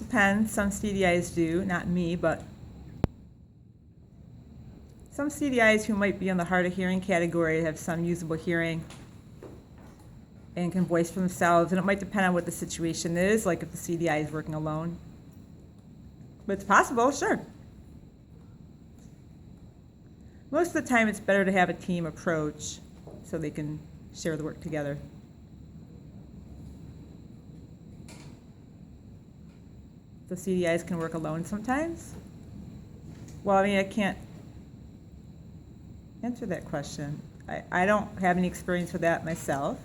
depends. Some CDIs do, not me, but some CDIs who might be in the hard of hearing category have some usable hearing and can voice for themselves, and it might depend on what the situation is, like if the CDI is working alone. But it's possible, sure. Most of the time it's better to have a team approach so they can share the work together. The CDIs can work alone sometimes? Well, I mean, I can't answer that question. I don't have any experience with that myself.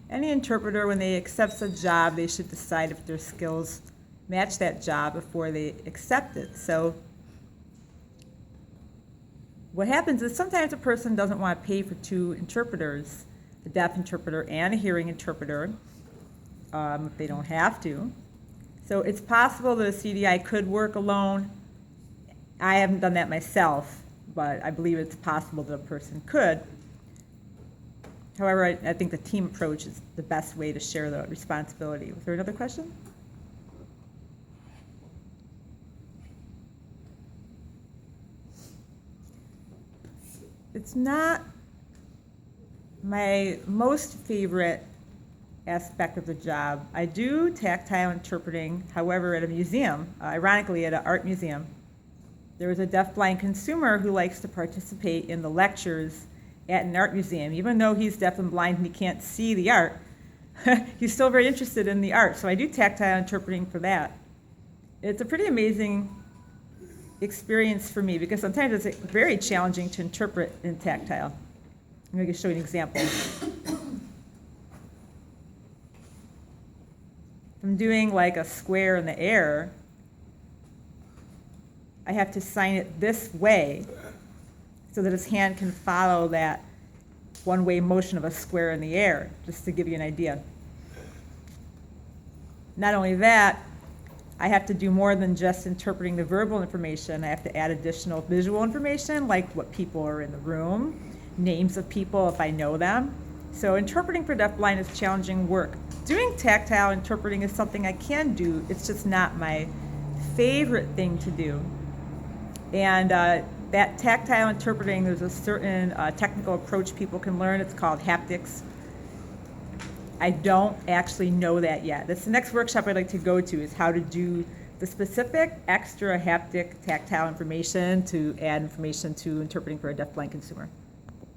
Any interpreter, when they accept a job, they should decide if their skills match that job before they accept it. So what happens is sometimes a person doesn't want to pay for two interpreters, a deaf interpreter and a hearing interpreter, if they don't have to. So it's possible that a CDI could work alone. I haven't done that myself, but I believe it's possible that a person could. However, I think the team approach is the best way to share the responsibility. Was there another question? It's not my most favorite aspect of the job. I do tactile interpreting, however, at a museum, ironically at an art museum. There was a deafblind consumer who likes to participate in the lectures at an art museum. Even though he's deaf and blind and he can't see the art, he's still very interested in the art. So I do tactile interpreting for that. It's a pretty amazing experience for me because sometimes it's very challenging to interpret in tactile. I'm going to show you an example. I'm doing like a square in the air. I have to sign it this way so that his hand can follow that one-way motion of a square in the air, just to give you an idea. Not only that, I have to do more than just interpreting the verbal information. I have to add additional visual information, like what people are in the room, names of people if I know them. So interpreting for deafblind is challenging work. Doing tactile interpreting is something I can do. It's just not my favorite thing to do. And that tactile interpreting, there's a certain technical approach people can learn. It's called haptics. I don't actually know that yet. That's the next workshop I'd like to go to, is how to do the specific extra haptic tactile information to add information to interpreting for a deafblind consumer.